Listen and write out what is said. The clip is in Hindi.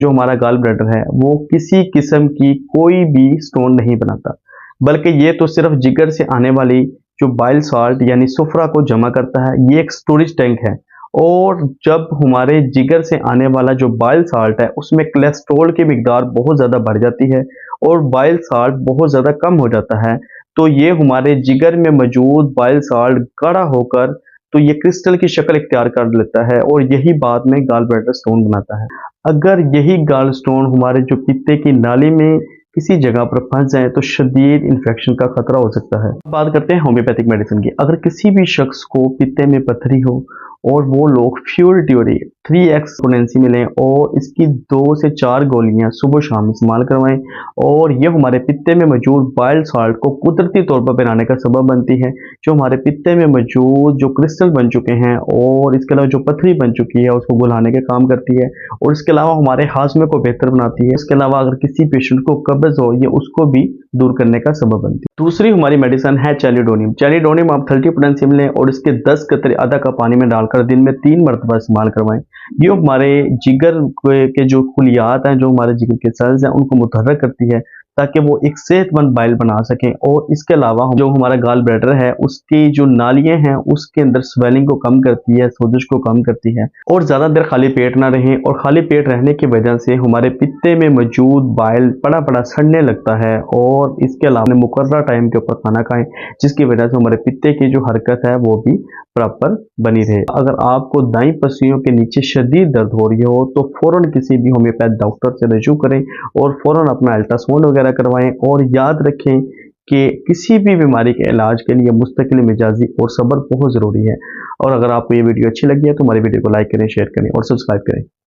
जो हमारा गाल ब्लैडर है वो किसी किस्म की कोई भी स्टोन नहीं बनाता, बल्कि ये तो सिर्फ जिगर से आने वाली जो बाइल साल्ट यानी सुफरा को जमा करता है। ये एक स्टोरेज टैंक है। और जब हमारे जिगर से आने वाला जो बाइल साल्ट है उसमें कोलेस्ट्रॉल की मिकदार बहुत ज़्यादा बढ़ जाती है और बाइल साल्ट बहुत ज़्यादा कम हो जाता है, तो ये हमारे जिगर में मौजूद बाइल साल्ट गाढ़ा होकर तो ये क्रिस्टल की शक्ल इख्तियार कर लेता है और यही बाद में गाल ब्लैडर स्टोन बनाता है। अगर यही गाल स्टोन हमारे जो पित्ते की नाली में किसी जगह पर फंस जाए तो शदीद इन्फेक्शन का खतरा हो सकता है। बात करते हैं होम्योपैथिक मेडिसिन की। अगर किसी भी शख्स को पित्ते में पथरी हो और वो लोग फ्यूल ड्यूरी 3x पोटेंसी में लें और इसकी 2 से 4 गोलियां सुबह शाम इस्तेमाल करवाएं और ये हमारे पित्ते में मौजूद बाइल साल्ट को कुदरती तौर पर बनाने का सबब बनती है, जो हमारे पित्ते में मौजूद जो क्रिस्टल बन चुके हैं और इसके अलावा जो पथरी बन चुकी है उसको घुलाने का काम करती है और इसके अलावा हमारे हाजमे को बेहतर बनाती है। इसके अलावा अगर किसी पेशेंट को कब्ज हो ये उसको भी दूर करने का सबब बनती है। दूसरी हमारी मेडिसिन है चैलिडोनियम। चैलिडोनियम आप 30 पोटेंसी में लें और इसके 10 कतरे आधा कप पानी में डालकर दिन में 3 मरतबा इस्तेमाल करवाएं। ये हमारे जिगर के जो खुलियात हैं, जो हमारे जिगर के सेल्स हैं, उनको मुतहर्रिक करती है ताकि वो एक सेहतमंद बाइल बना सकें। और इसके अलावा जो हमारा गाल ब्लैडर है उसकी जो नालियां हैं उसके अंदर स्वेलिंग को कम करती है, सोजिश को कम करती है। और ज़्यादा देर खाली पेट ना रहें, और खाली पेट रहने की वजह से हमारे पित्ते में मौजूद बाइल पड़ा पड़ा सड़ने लगता है। और इसके अलावा मुकर्रर टाइम के ऊपर खाना खाएं जिसकी वजह से हमारे पित्ते की जो हरकत है वो भी प्रॉपर बनी रहे। अगर आपको दाईं पसलियों के नीचे शदीद दर्द हो रही हो तो फ़ौरन किसी भी होम्योपैथ डॉक्टर से रजू करें और फ़ौरन अपना अल्ट्रासाउंड वगैरह करवाएं। और याद रखें कि किसी भी बीमारी के इलाज के लिए मुस्तकिल मिजाजी और सब्र बहुत ज़रूरी है। और अगर आपको ये वीडियो अच्छी लगी है तो हमारी वीडियो को लाइक करें, शेयर करें और सब्सक्राइब करें।